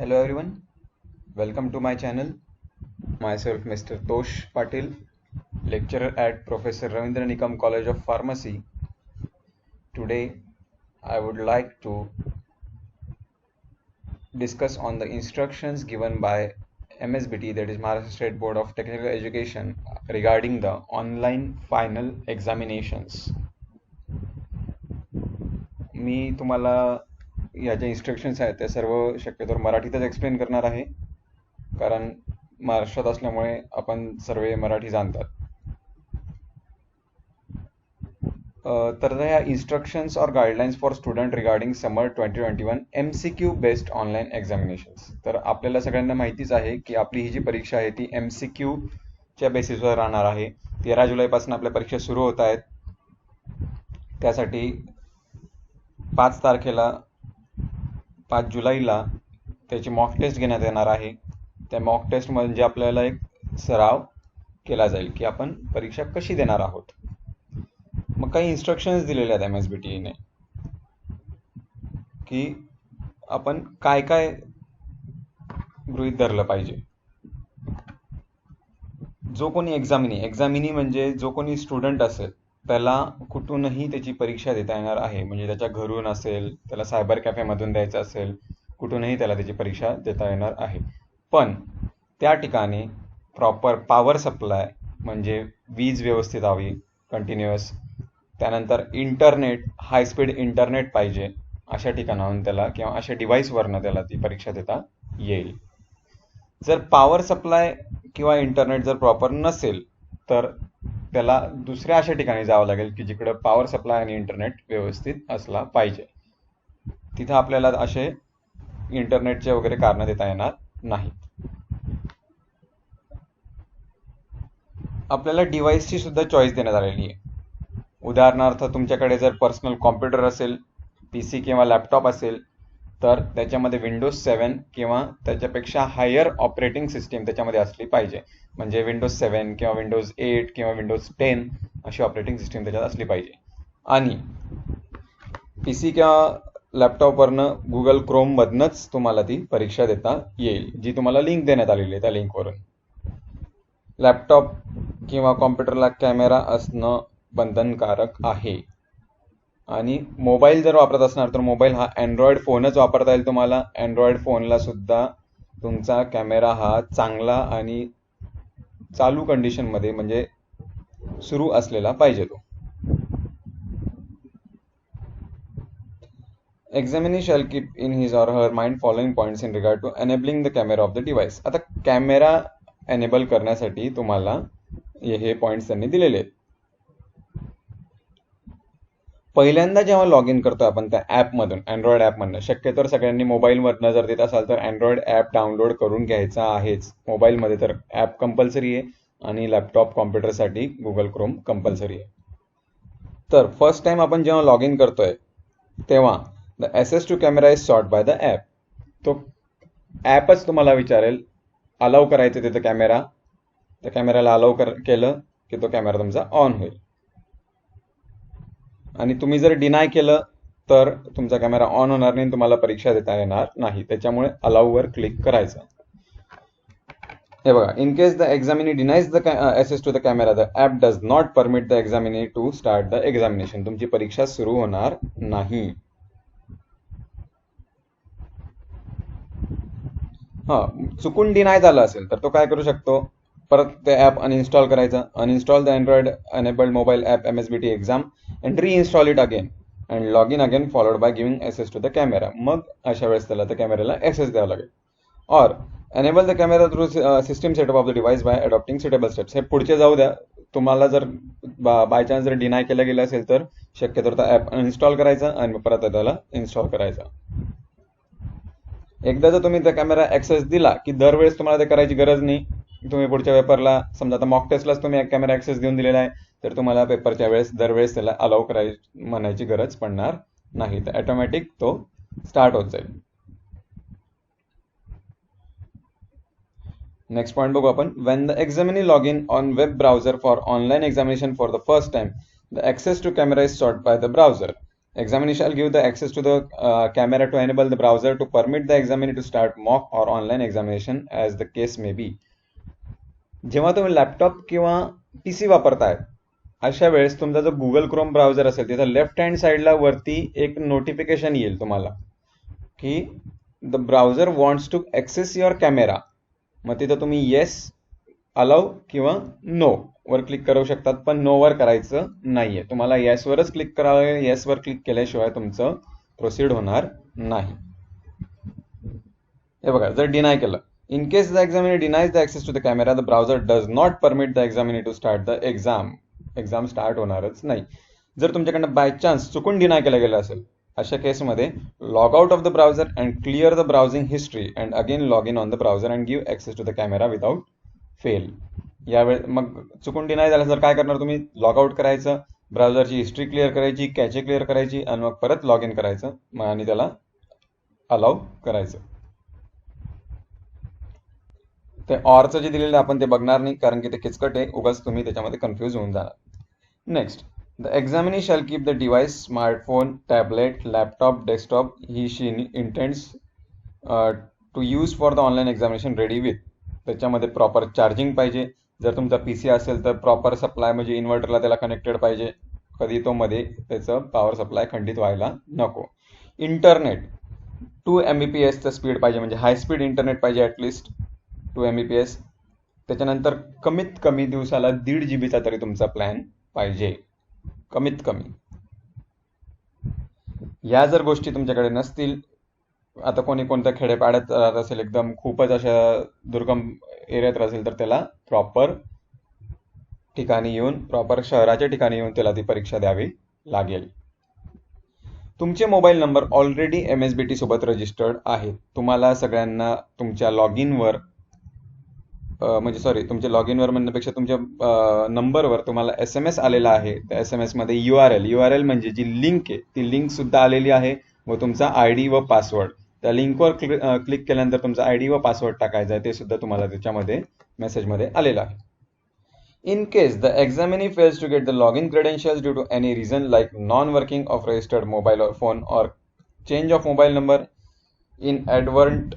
Hello everyone, welcome to my channel. Myself Mr. Tosh Patil, lecturer at Professor Ravindra Nikam College of Pharmacy. Today I would like to discuss on the instructions given by MSBT, that is Maharashtra State Board of Technical Education, regarding the online final examinations. मी तुम्हाला या ज्या instructions आहेत त्या सर्व शक्यतो मराठीतच explain करणार आहे, कारण महाराष्ट्रात असल्यामुळे आपण सर्व मराठी जाणतात. तर ह्या इन्स्ट्रक्शन्स और guidelines for student regarding summer 2021 MCQ based online examinations. तर आपल्याला सगळ्यांना माहितीच आहे की आपली ही जी परीक्षा आहे ती MCQ च्या बेसिसवर राहणार आहे. 13 जुलैपासून आपल्या परीक्षा सुरू होत आहेत. त्यासाठी 5 जुलैला त्याची मॉक टेस्ट घेण्यात येणार आहे. त्या मॉक टेस्ट म्हणजे आपल्याला एक सराव केला जाईल की आपण परीक्षा कशी देणार आहोत. मग काही इन्स्ट्रक्शन्स दिलेले आहेत MSBTने की आपण काय काय गृहीत धरलं पाहिजे. जो कोणी एक्झामिनी म्हणजे जो कोणी स्टुडंट असेल त्याला कुठूनही त्याची परीक्षा देता येणार आहे. म्हणजे त्याच्या घरून असेल, त्याला सायबर कॅफेमधून द्यायचं असेल, कुठूनही त्याला त्याची परीक्षा देता येणार आहे. पण त्या ठिकाणी प्रॉपर पॉवर सप्लाय म्हणजे वीज व्यवस्थित हवी, कंटिन्युअस. त्यानंतर इंटरनेट, हाय स्पीड इंटरनेट पाहिजे. अशा ठिकाणाहून त्याला किंवा अशा डिव्हाइसवरनं त्याला ती परीक्षा देता येईल. जर पॉवर सप्लाय किंवा इंटरनेट जर प्रॉपर नसेल तर त्याला दुसऱ्या अशा ठिकाणी जावं लागेल की जिकडं पॉवर सप्लाय आणि इंटरनेट व्यवस्थित असला पाहिजे. तिथं आपल्याला असे इंटरनेटचे वगैरे कारणं देता येणार नाहीत. आपल्याला डिव्हाइसची सुद्धा चॉईस देण्यात आलेली आहे. उदाहरणार्थ तुमच्याकडे जर पर्सनल कॉम्प्युटर असेल, PC किंवा लॅपटॉप असेल तर त्याच्यामध्ये विंडोज 7 किंवा त्याच्यापेक्षा हायर ऑपरेटिंग सिस्टीम त्याच्यामध्ये असली पाहिजे. म्हणजे विंडोज 7 किंवा विंडोज 8 किंवा विंडोज 10 अशी ऑपरेटिंग सिस्टीम त्याच्यात असली पाहिजे. आणि PC किंवा लॅपटॉपवरनं गुगल क्रोममधनंच तुम्हाला ती परीक्षा देता येईल, जी तुम्हाला लिंक देण्यात आलेली आहे. त्या लिंकवरून लॅपटॉप किंवा कॉम्प्युटरला कॅमेरा असणं बंधनकारक आहे. आणि मोबाईल जर वापरत असणार तर मोबाईल हा अँड्रॉइड फोनच वापरता येईल तुम्हाला. अँड्रॉइड फोनला सुद्धा तुमचा कॅमेरा हा चांगला आणि चालू कंडिशनमध्ये म्हणजे सुरू असलेला पाहिजे तो. Examinee shall keep in his or her mind following points in regard to enabling the camera of the device. आता कॅमेरा एनेबल करण्यासाठी तुम्हाला हे पॉइंट्स त्यांनी दिलेले आहेत. पहिल्यांदा जेव्हा लॉग इन करतो आपण त्या ॲपमधून, अँड्रॉइड ॲपमधनं, शक्यतो सगळ्यांनी मोबाईलमधनं जर देत असाल तर अँड्रॉइड ॲप डाउनलोड करून घ्यायचा आहेच. मोबाईलमध्ये तर ॲप कंपल्सरी आहे आणि लॅपटॉप कॉम्प्युटरसाठी गुगल क्रोम कंपल्सरी आहे. तर फर्स्ट टाइम आपण जेव्हा लॉग इन करतोय तेव्हा the access to camera is sought by the app. तो ॲपच तुम्हाला विचारेल अलाउ करायचं तिथं कॅमेरा. त्या कॅमेऱ्याला अलाउ केलं की तो कॅमेरा तुमचा ऑन होईल. आणि तुम्ही जर डिनाय केलं तर तुमचा कॅमेरा ऑन होणार नाही, तुम्हाला परीक्षा देता येणार नाही. त्याच्यामुळे अलाउवर क्लिक करायचं. हे बघा, in case the examinee denies the access to the camera the app does not permit the examinee to start the examination. तुमची परीक्षा सुरू होणार नाही. चुकून डिनाय झालं असेल तर तो काय करू शकतो, परत ते ॲप अनइन्स्टॉल करायचं. Uninstall the Android enabled mobile app MSBT exam and reinstall it again and log in again followed by giving access to the camera. मग अशा वेळेस त्याला त्या कॅमेऱ्याला ॲक्सेस द्यावा लागेल. Or enable the camera through system setup of the device by adopting suitable steps. हे पुढचे जाऊ द्या. तुम्हाला जर बाय चान्स जर डिनाय केलं गेलं असेल तर शक्यतो त्या ॲप अनइन्स्टॉल करायचा आणि परत त्याला इन्स्टॉल करायचा. एकदा जर तुम्ही त्या कॅमेरा ॲक्सेस दिला की दरवेळेस तुम्हाला ते करायची गरज नाही. तुम्ही पुढच्या पेपरला समजा आता मॉक टेस्टलाच तुम्ही कॅमेरा ॲक्सेस देऊन दिलेला आहे तर तुम्हाला पेपरच्या वेळेस दरवेळेस त्याला अलाउ म्हणायची गरज पडणार नाही. तर ऑटोमॅटिक तो स्टार्ट होत जाईल. नेक्स्ट पॉईंट बघू आपण. When the examinee log in on web browser for online examination for the first time the access to camera is sought by the browser. Examiner shall give the access to the camera to enable the browser to permit the examiner to start mock or online examination as the case may be. जेव्हा तुम्ही laptop किंवा PC वापरताय अशा वेळेस तुमचा जो Google Chrome browser असेल तिथं लेफ्ट हँड साईडला वरती एक नोटिफिकेशन येईल तुम्हाला की the browser wants to access your camera. मग तिथं तुम्ही येस अलाउ किंवा नो वर क्लिक करू शकतात, पण नो वर करायचं नाहीये. तुम्हाला येस वरच क्लिक करावं. येस वर क्लिक केल्याशिवाय तुमचं प्रोसीड होणार नाही. हे बघा, जर डिनाय केलं, in case the examiner denies the access to the camera the browser does not permit the examiner to start the exam start होणारच नाही. जर तुमच्याकडनं बाय चान्स चुकून डिनाय केलं गेलं असेल अशा केसमध्ये log out of the browser and clear the browsing history and again log in on the browser and give access to the camera without fail. यावेळी मग चुकून डिनाय झालं तर काय करणार तुम्ही? लॉग आउट करायचं, ब्राउझरची हिस्ट्री क्लिअर करायची, कॅचे क्लिअर करायची आणि मग परत लॉग इन करायचं आणि त्याला अलाउ करायचं. ते ऑरचं जे दिलेलं आपण ते बघणार नाही, कारण की ते किचकट आहे, उगाच तुम्ही त्याच्यामध्ये कन्फ्यूज होऊन जाणार. Next, the examiner shall keep the device smartphone, tablet, laptop, desktop he she intends to use for the online examination ready with. त्याच्यामध्ये प्रॉपर चार्जिंग पाहिजे. जर तुमचा पीसी असेल तर प्रॉपर सप्लाय म्हणजे इन्व्हर्टरला त्याला कनेक्टेड पाहिजे, कधी तो मध्ये त्याचं पॉवर सप्लाय खंडित व्हायला नको. इंटरनेट 2 Mbps चं स्पीड पाहिजे, म्हणजे हाय स्पीड इंटरनेट पाहिजे ॲटलिस्ट 2 Mbps. त्याच्यानंतर कमीत कमी दिवसाला 1.5 GB तरी तुमचा प्लॅन पाहिजे, कमीत कमी. या जर गोष्टी तुमच्याकडे नसतील, आता कोणी कोणत्या खेडेपाड्यात राहत असेल, एकदम खूपच अशा दुर्गम एरियात असेल, तर त्याला प्रॉपर ठिकाणी येऊन, प्रॉपर शहराच्या ठिकाणी येऊन त्याला ती परीक्षा द्यावी लागेल. तुमचे मोबाईल नंबर ऑलरेडी MSBT सोबत रजिस्टर्ड आहेत. तुम्हाला सगळ्यांना तुमच्या लॉग इनवर तुमच्या लॉग इनवर म्हणण्यापेक्षा तुमच्या नंबरवर तुम्हाला SMS आलेला आहे. त्या SMS मध्ये URL म्हणजे जी लिंक आहे ती लिंक सुद्धा आलेली आहे, व तुमचा ID व पासवर्ड. त्या लिंकवर क्लिक केल्यानंतर तुमचा ID व पासवर्ड टाकायचा आहे, ते सुद्धा तुम्हाला त्याच्यामध्ये मेसेजमध्ये आलेलं आहे. In case the examinee fails to get the login credentials due to any reason like non-working of registered mobile or phone or change of mobile number, inadvertent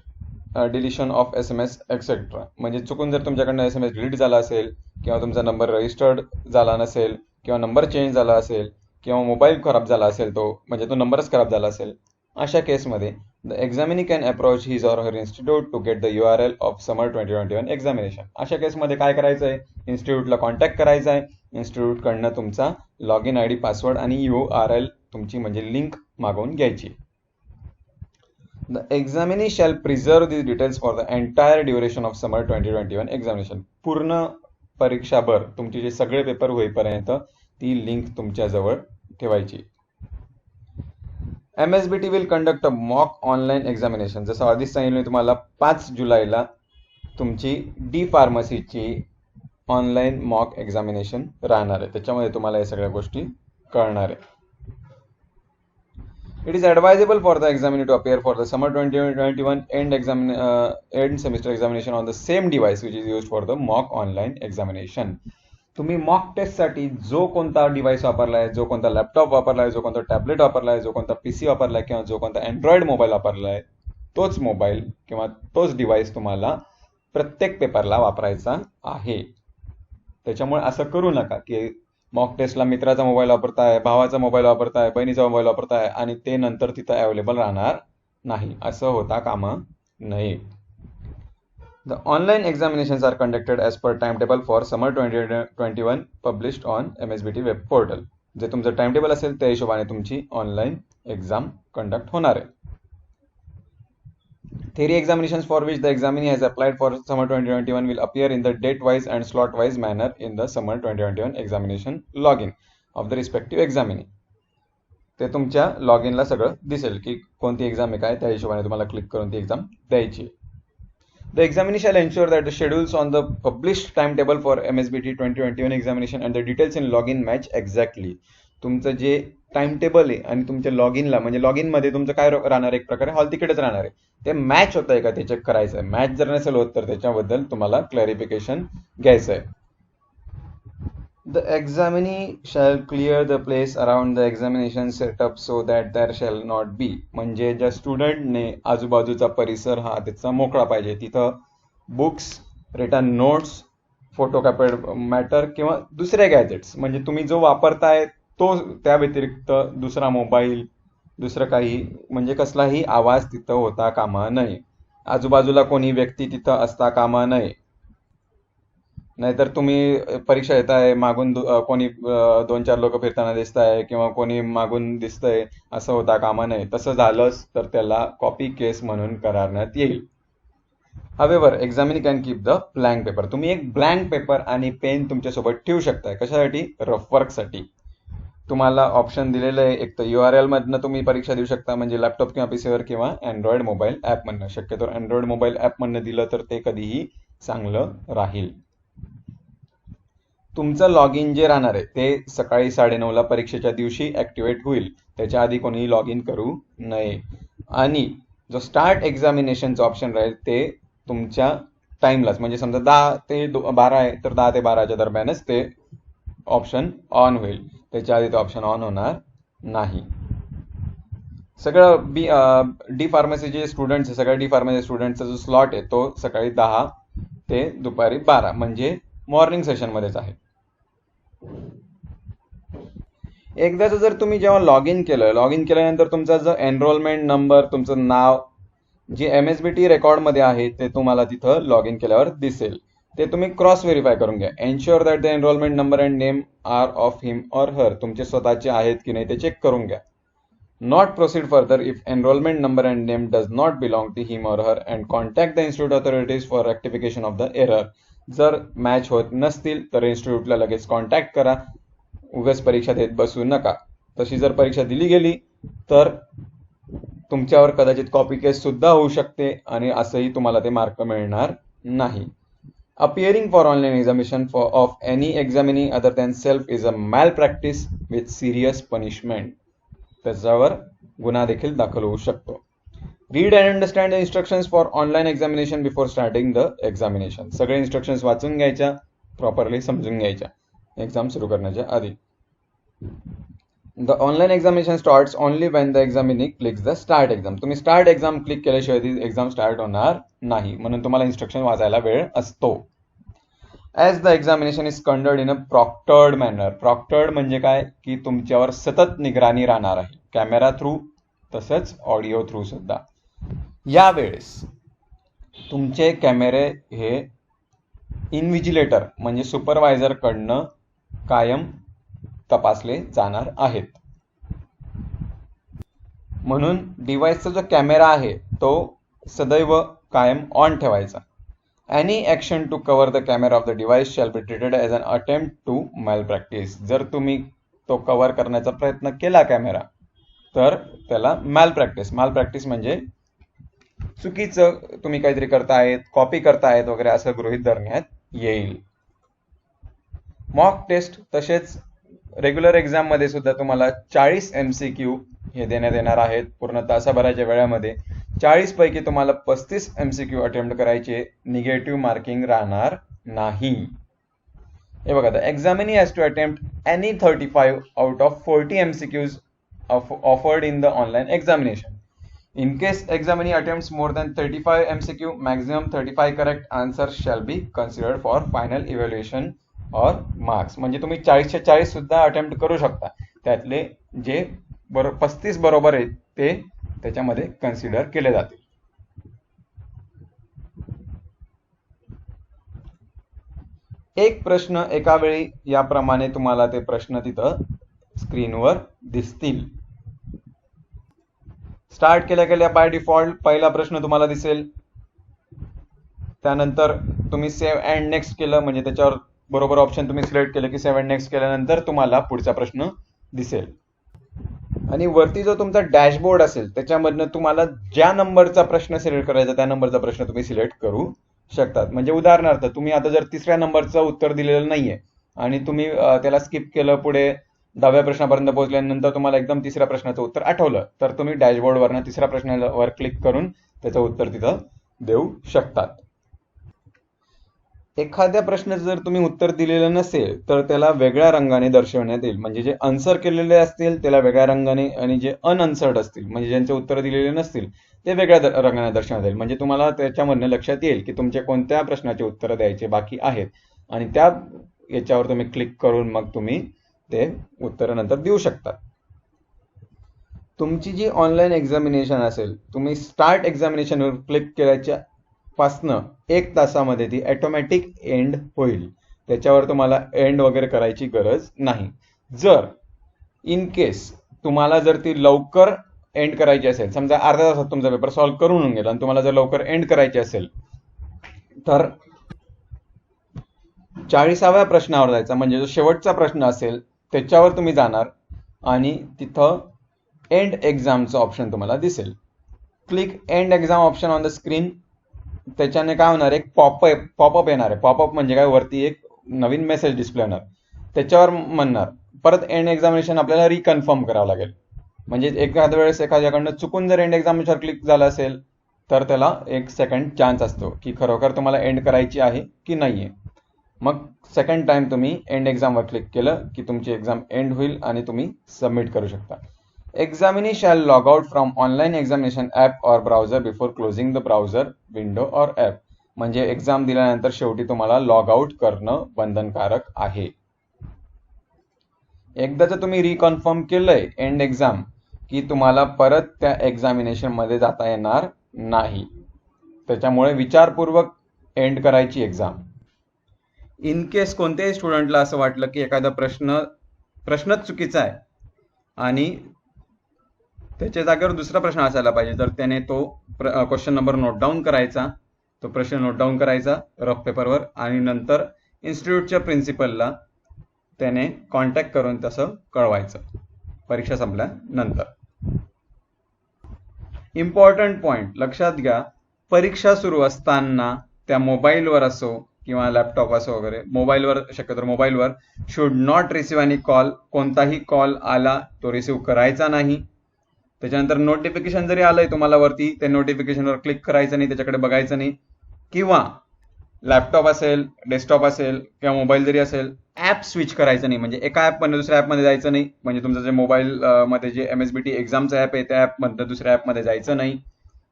deletion of SMS etc. म्हणजे चुकून जर तुमच्याकडनं SMS delete झाला असेल, किंवा तुमचा number registered झाला नसेल, किंवा नंबर चेंज झाला असेल, किंवा मोबाईल खराब झाला असेल, तो म्हणजे तो नंबरच खराब झाला असेल, अशा केसमध्ये the examinee can approach his or her institute to get the URL of summer 2021 examination. अशा केसमध्ये काय करायचं आहे? इन्स्टिट्यूटला कॉन्टॅक्ट करायचा आहे. इन्स्टिट्यूटकडनं तुमचा लॉग इन ID, पासवर्ड आणि URL तुमची म्हणजे लिंक मागवून घ्यायची. The examinee shall preserve these details for the entire duration of summer 2021 examination. पूर्ण परीक्षाभर तुमचे जे सगळे पेपर होईपर्यंत ती लिंक तुमच्याजवळ ठेवायची. MSBT will conduct a mock online examination. जसं आधीच सांगितलं तुम्हाला, 5 जुलैला तुमची D-Pharmacyची ऑनलाईन मॉक एक्झामिनेशन राहणार आहे. त्याच्यामध्ये तुम्हाला या सगळ्या गोष्टी कळणार आहे. It is advisable for the examiner to appear for the summer 2021 end semester examination on the same device which is used for the mock online examination. तुम्ही मॉक टेस्टसाठी जो कोणता डिव्हाइस वापरलाय, जो कोणता लॅपटॉप वापरलाय, जो कोणता टॅबलेट वापरलाय, जो कोणता PC वापरलाय, किंवा जो कोणता अँड्रॉइड मोबाईल वापरलाय, तोच मोबाईल किंवा तोच डिव्हाइस तुम्हाला प्रत्येक पेपरला वापरायचा आहे. त्याच्यामुळे असं करू नका की मॉक टेस्टला मित्राचा मोबाईल वापरताय, भावाचा मोबाईल वापरताय, बहिणीचा मोबाईल वापरताय आणि ते नंतर तिथं अवेलेबल राहणार नाही. असं होता कामा नये. The online examinations are conducted as per timetable for summer 2021 published on MSBT web portal. जे तुमचं टाइमटेबल असेल त्या हिशोबाने तुमची ऑनलाईन एक्झाम कंडक्ट होणार आहे. Theory examinations for which the examinee has applied for summer 2021 will appear in the date-wise and slot-wise manner in the summer 2021 examination login of the respective examinee. ते तुमच्या log इनला सगळं दिसेल की कोणती exam आहे काय, त्या हिशोबाने तुम्हाला क्लिक करून ती एक्झाम द्यायची. The examinee shall ensure that the schedules on the published timetable for MSBT 2021 examination and the details in login match exactly. तुमचं जे टाइम टेबल आहे आणि तुमच्या लॉग इनला, म्हणजे लॉग इन मध्ये तुमचं काय राहणार, एक प्रकारे हॉल तिकीटच राहणार आहे, ते मॅच होत आहे का ते चेक करायचं आहे. मॅच जर नसेल होत तर त्याच्याबद्दल तुम्हाला क्लॅरिफिकेशन घ्यायचं आहे. The examinee shall clear the place around the examination setup so that there shall not be, म्हणजे ज्या स्टुडंटने आजूबाजूचा परिसर हा त्याचा मोकळा पाहिजे, तिथं books, written notes, photocopied matter किंवा दुसरे गॅजेट्स म्हणजे तुम्ही जो वापरताय तो, त्या व्यतिरिक्त दुसरा मोबाईल, दुसरं काही म्हणजे कसलाही आवाज तिथं होता कामा नये. आजूबाजूला कोणी व्यक्ती तिथं असता कामा नये. नाहीतर तुम्ही परीक्षा देताय, मागून कोणी 2-4 लोक फिरताना दिसताय किंवा कोणी मागून दिसतंय असं होता कामा नये. तसं झालंच तर त्याला कॉपी केस म्हणून करण्यात येईल. However, examiner can keep the blank paper. तुम्ही एक ब्लँक पेपर आणि पेन तुमच्यासोबत ठेवू शकताय. कशासाठी? रफ वर्कसाठी. तुम्हाला ऑप्शन दिलेलं आहे, एक तर URL मधनं तुम्ही परीक्षा देऊ शकता, म्हणजे लॅपटॉप किंवा पीसीवर किंवा अँड्रॉइड मोबाईल ऍप मधनं. शक्यतो अँड्रॉइड मोबाईल ऍप मधनं दिलं तर ते कधीही चांगलं राहील. तुमचं लॉग इन जे राहणार आहे ते सकाळी 9:30ला परीक्षेच्या दिवशी ऍक्टिव्हेट होईल. त्याच्या आधी कोणीही लॉग इन करू नये. आणि जो स्टार्ट एक्झामिनेशनचं ऑप्शन राहील ते तुमच्या टाइमलाच, म्हणजे समजा 10 ते 12 आहे तर 10 ते 12च्या दरम्यानच ते ऑप्शन ऑन होईल. त्याच्या आधी तो ऑप्शन ऑन होणार नाही. सगळं डी फार्मसीचे स्टुडंट्स, सगळ्या डी फार्मसी स्टुडंटचा जो स्लॉट आहे तो सकाळी 10 ते दुपारी 12 म्हणजे मॉर्निंग सेशनमध्येच आहे. एकदाच जर तुम्ही जेव्हा लॉग इन केल्यानंतर तुमचा जो एनरोलमेंट नंबर, तुमचं नाव जे MSBT रेकॉर्डमध्ये आहे ते तुम्हाला तिथं लॉग इन केल्यावर दिसेल. ते तुम्ही क्रॉस व्हेरीफाय करून घ्या. Ensure that the enrolment number and name are of him or her, तुमचे स्वतःचे आहेत की नाही ते चेक करून घ्या. Not proceed further if enrolment number and name does not belong to him or her and contact the institute authorities for rectification of the error. जर match होत नसतील तर इन्स्टिट्यूटला लगेच कॉन्टॅक्ट करा. उगाच परीक्षा देत बसू नका. तशी जर परीक्षा दिली गेली तर तुमच्यावर कदाचित कॉपी केस सुद्धा होऊ शकते आणि असंही तुम्हाला ते मार्क मिळणार नाही. Appearing for online examination of any examinee other than self is a malpractice with serious punishment. त्याच्यावर गुन्हा देखील दाखल होऊ शकतो. Read and understand the instructions for online examination before starting the examination. सगळे इन्स्ट्रक्शन्स वाचून घ्यायच्या, प्रॉपरली समजून घ्यायच्या एक्झाम सुरू करण्याच्या आधी. The online examination starts only when the examinee clicks the start exam. तुम्ही स्टार्ट एक्झाम क्लिक केल्याशिवाय ती एक्झाम स्टार्ट होणार नाही, म्हणून तुम्हाला इन्स्ट्रक्शन वाचायला वेळ असतो. As the examination is conducted in a proctored manner. Proctored म्हणजे काय की तुमच्यावर सतत निगराणी राहणार आहे, कॅमेरा थ्रू तसंच ऑडिओ थ्रू सुद्धा. यावेळेस तुमचे कॅमेरे हे इन्व्हिजिलेटर म्हणजे सुपरवायझर कडनं कायम तपासले जाणार आहेत. म्हणून डिव्हाइसचा जो कॅमेरा आहे तो सदैव कायम ऑन ठेवायचा. Any action to cover the camera of the device shall be treated as an attempt to malpractice. जर तुम्ही तो कव्हर करण्याचा प्रयत्न केला कॅमेरा तर त्याला malpractice म्हणजे चुकीचं तुम्ही काहीतरी करतायत, कॉपी करतायत वगैरे असं गृहीत धरण्यात येईल. मॉक टेस्ट तसेच रेग्युलर एक्झाम मध्ये सुद्धा तुम्हाला 40 MCQ हे देण्यात येणार आहेत पूर्ण तासाभराच्या वेळामध्ये. 40 पैकी तुम्हाला 35 MCQ अटेम्प्ट करायचे, निगेटिव्ह मार्किंग राहणार नाही. हे बघा, the examinee has to attempt any 35 out of 40 MCQs offered in the online examination. In case examinee attempts more than 35 MCQ, maximum 35 correct answers shall be considered for final evaluation or marks. म्हणजे तुम्ही 40च्या 40 सुद्धा attempt करू शकता. त्यातले जे 35 बरोबर आहेत ते त्याच्यामध्ये कन्सिडर केले जातील. एक प्रश्न एका वेळी याप्रमाणे तुम्हाला ते प्रश्न तिथं स्क्रीनवर दिसतील. स्टार्ट केल्या बाय डिफॉल्ट पहिला प्रश्न तुम्हाला दिसेल. त्यानंतर तुम्ही सेव्ह अँड नेक्स्ट केलं म्हणजे त्याच्यावर बरोबर ऑप्शन तुम्ही सिलेक्ट केलं की सेव्ह अँड नेक्स्ट केल्यानंतर तुम्हाला पुढचा प्रश्न दिसेल. आणि वरती जो तुमचा डॅशबोर्ड असेल त्याच्यामधनं तुम्हाला ज्या नंबरचा प्रश्न सिलेक्ट करायचा त्या नंबरचा प्रश्न तुम्ही सिलेक्ट करू शकतात. म्हणजे उदाहरणार्थ तुम्ही आता जर 3ऱ्या नंबरचं उत्तर दिलेलं नाहीये आणि तुम्ही त्याला स्किप केलं, पुढे 10व्या प्रश्नापर्यंत पोहोचल्यानंतर तुम्हाला एकदम 3ऱ्या प्रश्नाचं उत्तर आठवलं तर तुम्ही डॅशबोर्डवरनं 3ऱ्या प्रश्नावर क्लिक करून त्याचं उत्तर तिथं देऊ शकतात. एखाद्या प्रश्नाचं जर तुम्ही उत्तर दिलेलं नसेल तर त्याला वेगळ्या रंगाने दर्शवण्यात येईल. म्हणजे जे आन्सर केलेले असतील त्याला वेगळ्या रंगाने आणि जे अनअन्सर्ड असतील म्हणजे ज्यांचे उत्तर दिलेले नसतील ते वेगळ्या रंगाने दर्शवण्यात येईल. म्हणजे तुम्हाला त्याच्यामधनं लक्षात येईल की तुमच्या कोणत्या प्रश्नाचे उत्तर द्यायचे बाकी आहेत आणि त्या याच्यावर तुम्ही क्लिक करून मग तुम्ही ते उत्तर नंतर देऊ शकता. तुमची जी ऑनलाईन एक्झामिनेशन असेल तुम्ही स्टार्ट एक्झामिनेशनवर क्लिक केल्याच्या पासनं 1 तासामध्ये ती ऑटोमॅटिक एंड होईल. त्याच्यावर तुम्हाला एंड वगैरे करायची गरज नाही. जर इन केस तुम्हाला जर ती लवकर एंड करायची असेल, समजा अर्ध्या तासात तुमचा पेपर सॉल्व्ह करून होऊन गेला आणि तुम्हाला जर लवकर एंड करायची असेल तर 40व्या प्रश्नावर जायचा. म्हणजे जो शेवटचा प्रश्न असेल त्याच्यावर तुम्ही जाणार आणि तिथं एंड एक्झामचं ऑप्शन तुम्हाला दिसेल. Click end exam option on the screen. त्याच्याने काय होणार, एक पॉपअप येणार आहे. पॉपअप म्हणजे काय, वरती एक नवीन मेसेज डिस्प्ले होणार. त्याच्यावर म्हणणार परत एंड एक्झामिनेशन आपल्याला रिकन्फर्म करावं लागेल. म्हणजे एखाद्या वेळेस एखाद्याकडनं चुकून जर एंड एक्झामिनेशन क्लिक झालं असेल तर त्याला 1 सेकंड चान्स असतो की खरोखर तुम्हाला एंड करायची आहे की नाहीये. मग सेकंड टाइम तुम्ही एंड एक्झामवर क्लिक केलं की तुमची एक्झाम एंड होईल आणि तुम्ही सबमिट करू शकता. Examinee shall log out from online examination app or browser before closing the browser window or app. म्हणजे एक्झाम दिल्यानंतर शेवटी तुम्हाला लॉग आउट करणं बंधनकारक आहे. एकदा जर तुम्ही रिकन्फर्म केलंय एंड एक्झाम की तुम्हाला परत त्या एक्झामिनेशन मध्ये जाता येणार नाही. त्याच्यामुळे विचारपूर्वक एंड करायची एक्झाम. इन केस कोणत्याही स्टुडंटला असं वाटलं की एखादा प्रश्नच चुकीचा आहे आणि त्याच्या जागेवर दुसरा प्रश्न असायला पाहिजे तर त्याने तो क्वेश्चन नंबर नोट डाऊन करायचा, तो प्रश्न नोट डाऊन करायचा रफ पेपरवर आणि नंतर इन्स्टिट्यूटच्या प्रिन्सिपलला त्याने कॉन्टॅक्ट करून तसं कळवायचं परीक्षा संपल्यानंतर. इम्पॉर्टंट पॉइंट लक्षात घ्या, परीक्षा सुरू असताना त्या मोबाईलवर असो किंवा लॅपटॉप असो वगैरे, मोबाईलवर शक्यतो मोबाईलवर should not receive any call. कोणताही कॉल आला तो रिसीव्ह करायचा नाही. त्याच्यानंतर नोटिफिकेशन जरी आलंय तुम्हाला वरती त्या नोटिफिकेशनवर क्लिक करायचं नाही, त्याच्याकडे बघायचं नाही. किंवा लॅपटॉप असेल, डेस्कटॉप असेल किंवा मोबाईल जरी असेल, ऍप स्विच करायचं नाही. म्हणजे एका ऍपमध्ये दुसऱ्या ऍपमध्ये जायचं नाही. म्हणजे तुमचं जे मोबाईल मध्ये जे MSBT एक्झामचं ऍप आहे त्या ऍपमध्ये दुसऱ्या ऍपमध्ये जायचं नाही.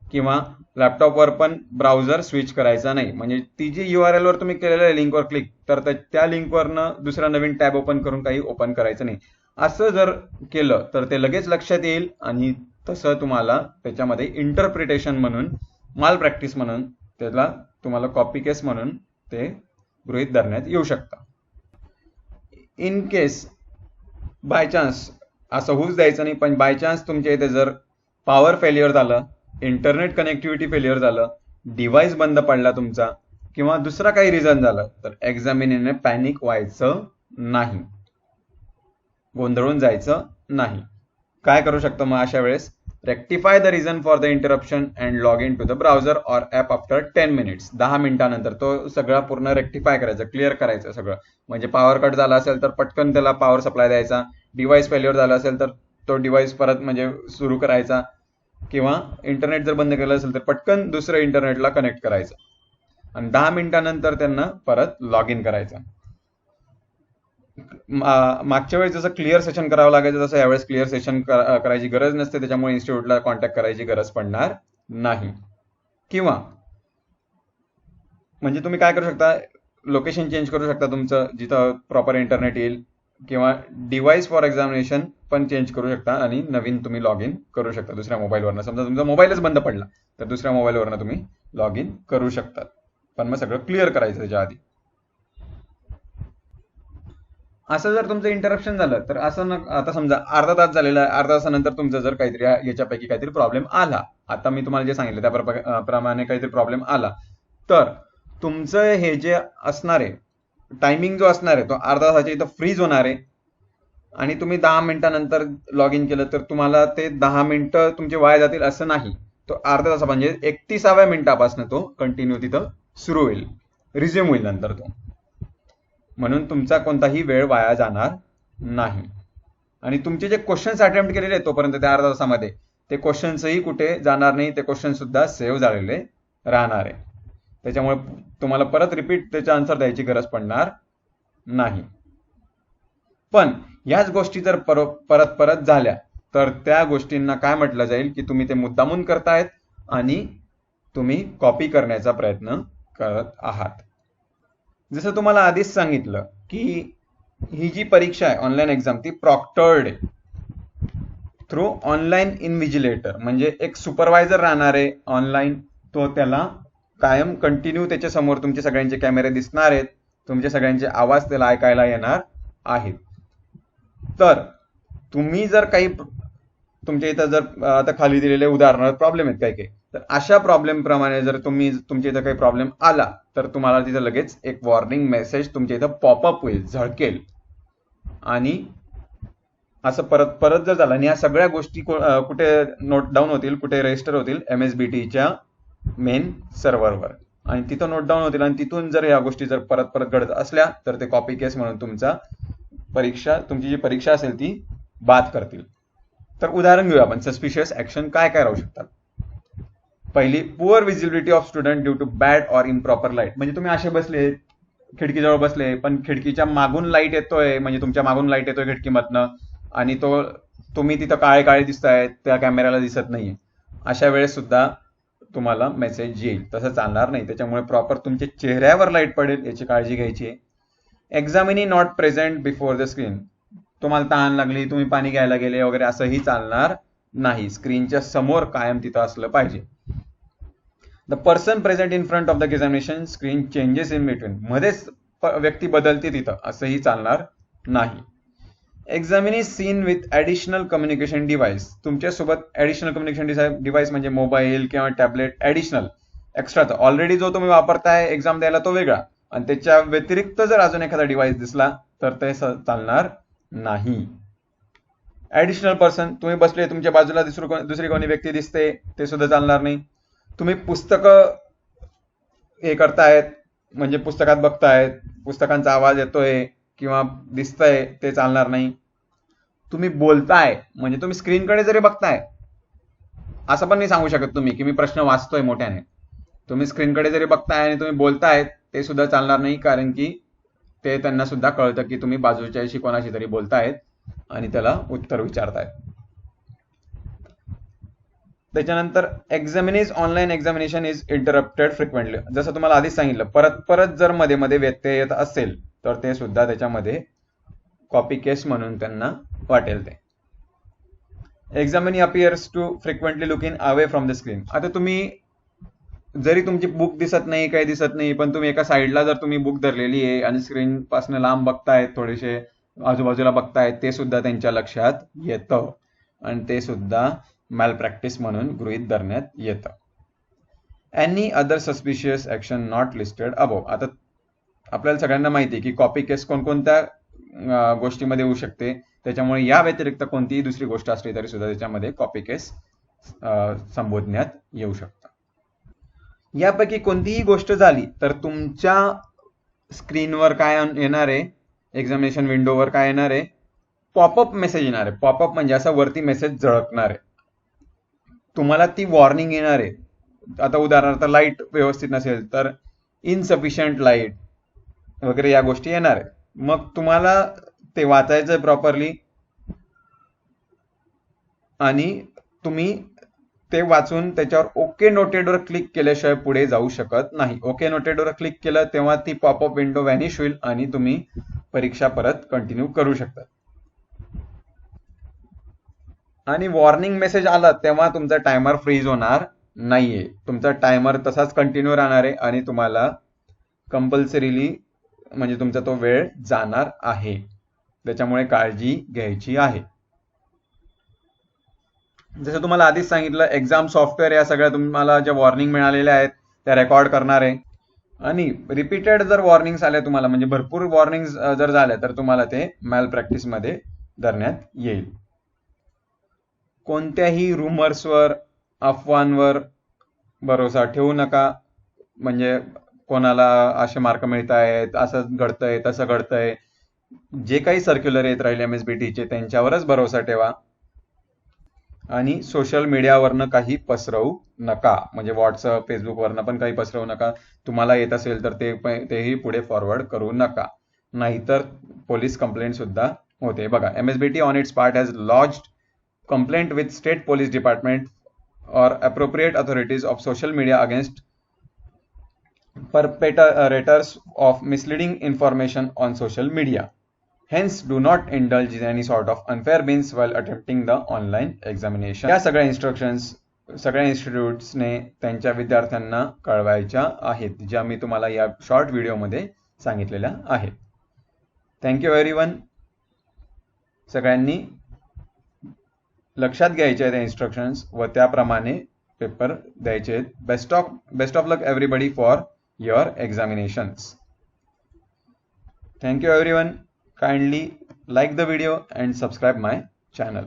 किंवा लॅपटॉपवर पण ब्राउझर स्विच करायचा नाही. म्हणजे ती जी URL वर तुम्ही केलेल्या लिंकवर क्लिक तर त्या लिंकवरनं दुसरा नवीन टॅब ओपन करून काही ओपन करायचं नाही. असं जर केलं तर ते लगेच लक्षात येईल आणि तसं तुम्हाला त्याच्यामध्ये इंटरप्रिटेशन म्हणून, माल प्रॅक्टिस म्हणून त्याला तुम्हाला कॉपी केस म्हणून ते गृहीत धरण्यात येऊ शकतं. इन केस बाय चान्स असं होऊच द्यायचं नाही, पण बाय चान्स तुमच्या इथे जर पॉवर फेल्युअर झालं, इंटरनेट कनेक्टिव्हिटी फेल्युअर झालं, डिव्हाइस बंद पडला तुमचा किंवा दुसरा काही रिझन झालं तर एक्झामिनेने पॅनिक व्हायचं नाही, गोंधळून जायचं नाही. काय करू शकतो मग अशा वेळेस, rectify the reason for the interruption and log in to the browser or app after 10 minutes. 10 मिनिटानंतर तो सगळा पूर्ण रेक्टिफाय करायचा, क्लिअर करायचं सगळं. म्हणजे पॉवर कट झाला असेल तर पटकन त्याला पॉवर सप्लाय द्यायचा, डिव्हाइस फेल्युअर झाला असेल तर तो डिव्हाइस परत म्हणजे सुरू करायचा, किंवा इंटरनेट जर बंद केलं असेल तर पटकन दुसऱ्या इंटरनेटला कनेक्ट करायचं आणि 10 मिनिटानंतर त्यांना परत लॉग इन करायचं. मागच्या वेळेस जसं क्लिअर सेशन करावं लागायचं तसं यावेळेस क्लिअर सेशन करायची गरज नसते. त्याच्यामुळे इन्स्टिट्यूटला कॉन्टॅक्ट करायची गरज पडणार नाही. किंवा म्हणजे तुम्ही काय करू शकता, लोकेशन चेंज करू शकता तुमचं जिथं प्रॉपर इंटरनेट येईल, किंवा डिव्हाइस फॉर एक्झामिनेशन पण चेंज करू शकता आणि नवीन तुम्ही लॉग इन करू शकता दुसऱ्या मोबाईलवरनं. समजा तुमचा मोबाईलच बंद पडला तर दुसऱ्या मोबाईलवरनं तुम्ही लॉग इन करू शकता, पण मग सगळं क्लिअर करायचं त्याच्या आधी. असं जर तुमचं इंटरप्शन झालं तर असं आता समजा अर्धा तास झालेला आहे, अर्धा तासानंतर तुमचं जर काहीतरी याच्यापैकी काहीतरी प्रॉब्लेम आला, आता मी तुम्हाला जे सांगितलं त्याप्रमाणे काहीतरी प्रॉब्लेम आला तर तुमचं हे जे असणार आहे टायमिंग जो असणार आहे तो अर्धा तासाच्या इथं फ्रीज होणार आहे आणि तुम्ही 10 मिनिटानंतर लॉग इन केलं तर तुम्हाला ते 10 मिनिटं तुमचे वाया जातील असं नाही. तो अर्धा तासा म्हणजे 31व्या मिनिटापासून तो कंटिन्यू तिथं सुरू होईल, रिझ्यूम होईल नंतर तो. म्हणून तुमचा कोणताही वेळ वाया जाणार नाही. आणि तुमचे जे क्वेश्चन्स अटेम्प्ट केलेले आहेत तोपर्यंत त्या अर्धा तासामध्ये ते क्वेश्चन्सही कुठे जाणार नाही, ते क्वेश्चन सुद्धा सेव्ह झालेले राहणार आहे. त्याच्यामुळे तुम्हाला परत रिपीट त्याचा आन्सर द्यायची गरज पडणार नाही. पण याच गोष्टी जर परत परत झाल्या तर त्या गोष्टींना काय म्हटलं जाईल की तुम्ही ते मुद्दामून करतायत आणि तुम्ही कॉपी करण्याचा प्रयत्न करत आहात. जसं तुम्हाला आधीच सांगितलं की ही जी परीक्षा आहे ऑनलाईन एक्झाम ती प्रॉक्टर्ड आहे थ्रू ऑनलाईन इन्व्हिजिलेटर, म्हणजे एक सुपरवायझर राहणार आहे ऑनलाईन. तो त्याला कायम कंटिन्यू त्याच्या समोर तुमचे सगळ्यांचे कॅमेरे दिसणार आहेत, तुमचे सगळ्यांचे आवाज त्याला ऐकायला येणार आहेत. तर तुम्ही जर काही तुमच्या इथं जर आता खाली दिलेले उदाहरण प्रॉब्लेम आहेत काही काही, तर अशा प्रॉब्लेम प्रमाणे जर तुमच्या इथं काही प्रॉब्लेम आला तर तुम्हाला तिथं लगेच एक वॉर्निंग मेसेज तुमच्या इथं पॉपअप होईल, झळकेल. आणि असं परत परत जर झालं आणि या सगळ्या गोष्टी कुठे नोट डाऊन होतील, कुठे रजिस्टर होतील, MSBTच्या मेन सर्व्हरवर, आणि तिथं नोट डाऊन होतील. आणि तिथून जर या गोष्टी जर परत परत घडत असल्या तर ते कॉपी केस म्हणून तुमची जी परीक्षा असेल ती बाद करतील. तर उदाहरण घेऊया आपण. सस्पिशियस ऍक्शन काय काय राहू शकतात. पहिली, poor visibility of student due to bad or improper light. म्हणजे तुम्ही असे बसले, खिडकीजवळ बसले, पण खिडकीच्या मागून लाईट येतोय, म्हणजे तुमच्या मागून लाईट येतोय खिडकीमधनं, आणि तुम्ही तिथं काळे काळे दिसतायत, त्या कॅमेऱ्याला दिसत नाहीये. अशा वेळेस सुद्धा तुम्हाला मेसेज येईल. तसं चालणार नाही. त्याच्यामुळे प्रॉपर तुमच्या चेहऱ्यावर लाईट पडेल याची काळजी घ्यायची आहे. Examinee not present before the screen. तुम्हाला तहान लागली, तुम्ही पाणी घ्यायला गेले वगैरे असंही चालणार नाही. स्क्रीनच्या समोर कायम तिथं असलं पाहिजे. The person present in front of the examination screen changes in between. मध्येच व्यक्ती बदलते तिथं, असंही चालणार नाही. Examinee seen with additional communication device. तुमच्यासोबत ॲडिशनल कम्युनिकेशन डिव्हाइस म्हणजे मोबाईल किंवा टॅबलेट, ॲडिशनल एक्स्ट्राचा. ऑलरेडी जो तुम्ही वापरताय एक्झाम द्यायला तो वेगळा, आणि त्याच्या व्यतिरिक्त जर अजून एखादा डिव्हाइस दिसला तर ते चालणार नाही. ॲडिशनल पर्सन, तुम्ही बसले, तुमच्या बाजूला दुसरी कोणी व्यक्ती दिसते, ते सुद्धा चालणार नाही. तुम्ही पुस्तकं हे करतायत, म्हणजे पुस्तकात बघतायत, पुस्तकांचा आवाज येतोय किंवा दिसतंय, ते चालणार नाही. तुम्ही बोलताय, म्हणजे तुम्ही स्क्रीनकडे जरी बघताय, असं पण नाही सांगू शकत तुम्ही की मी प्रश्न वाचतोय मोठ्याने. तुम्ही स्क्रीनकडे जरी बघताय आणि तुम्ही बोलतायत, ते सुद्धा चालणार नाही, कारण की ते त्यांना सुद्धा कळतं की तुम्ही बाजूच्याशी कोणाशी तरी बोलतायत आणि त्याला उत्तर विचारतायत. त्याच्यानंतर examinees online examination is interrupted frequently. जसं तुम्हाला आधीच सांगितलं, परत परत जर मध्ये मध्ये व्यत्यय येत असेल तर ते सुद्धा त्याच्यामध्ये कॉपी केस म्हणून त्यांना वाटेल ते. Examinee appears to frequently looking away from the screen. आता तुम्ही जरी तुमची बुक दिसत नाही, काही दिसत नाही, पण तुम्ही एका साईडला जर तुम्ही बुक धरलेली आहे आणि स्क्रीन पासून लांब बघतायत, थोडेसे आजूबाजूला बघतायत, ते सुद्धा त्यांच्या लक्षात येतं आणि ते सुद्धा मॅल प्रॅक्टिस म्हणून गृहीत धरण्यात येतं. Any other suspicious action not listed above. आता आपल्याला सगळ्यांना माहिती आहे की कॉपी केस कोणकोणत्या गोष्टीमध्ये होऊ शकते. त्याच्यामुळे या व्यतिरिक्त कोणतीही दुसरी गोष्ट असली तरी सुद्धा त्याच्यामध्ये कॉपी केस संबोधण्यात येऊ शकतं. यापैकी कोणतीही गोष्ट झाली तर तुमच्या स्क्रीनवर काय येणार आहे, एक्झामिनेशन विंडोवर काय येणार आहे, पॉपअप मेसेज येणार आहे. पॉपअप म्हणजे असा वरती मेसेज झळकणार आहे, तुम्हाला ती वॉर्निंग येणार आहे. आता उदाहरणार्थ लाईट व्यवस्थित नसेल तर इनसफिशियंट लाईट वगैरे या गोष्टी येणार आहेत. मग तुम्हाला ते वाचायचं प्रॉपरली आणि तुम्ही ते वाचून त्याच्यावर ओके नोटेडवर क्लिक केल्याशिवाय पुढे जाऊ शकत नाही. ओके नोटेडवर क्लिक केलं तेव्हा ती पॉपअप विंडो व्हॅनिश होईल आणि तुम्ही परीक्षा परत कंटिन्यू करू शकता. आणि वॉर्निंग मेसेज आला तेव्हा तुमचा टायमर फ्रीज होणार नाहीये. तुमचा टायमर तसाच कंटिन्यू राहणार आहे आणि तुम्हाला कंपल्सरीली म्हणजे तुमचा तो वेळ जाणार आहे. त्याच्यामुळे काळजी घ्यायची आहे. जसं तुम्हाला आधीच सांगितलं, एक्झाम सॉफ्टवेअर या सगळ्या तुम्हाला ज्या वॉर्निंग मिळालेल्या आहेत त्या रेकॉर्ड करणार आहे. आणि रिपीटेड जर वॉर्निंग्स आल्या तुम्हाला, म्हणजे भरपूर वॉर्निंग्स जर झाल्या तर तुम्हाला ते मॅल प्रॅक्टिसमध्ये धरण्यात येईल. कोणत्याही रुमर्सवर, अफवांवर भरोसा ठेवू नका. म्हणजे कोणाला असे मार्क मिळत आहेत, असं घडतंय, तसं घडतंय, जे काही सर्क्युलर येत राहिले MSBTचे त्यांच्यावरच भरोसा ठेवा. आणि सोशल मीडियावरनं काही पसरवू नका, म्हणजे व्हॉट्सअप फेसबुकवरनं पण काही पसरवू नका. तुम्हाला येत असेल तर तेही पुढे फॉरवर्ड करू नका, नाहीतर पोलीस कंप्लेंट सुद्धा होते. बघा, MSBT on it's part has lodged complaint with state police department or appropriate authorities of social media against perpetrators of misleading information on social media. Hence, do not indulge in any sort of unfair means while attempting the online examination. या सगळ्या instructions सगळ्या इन्स्टिट्यूट्सने त्यांच्या विद्यार्थ्यांना कळवायच्या आहेत, ज्या मी तुम्हाला या short व्हिडिओमध्ये सांगितलेल्या आहेत. Thank you everyone. सगळ्यांनी लक्षात घ्यायचे आहेत इन्स्ट्रक्शन्स व त्याप्रमाणे पेपर द्यायचे आहेत. Best of luck everybody for your examinations. Thank you everyone. Kindly like the video and subscribe my channel.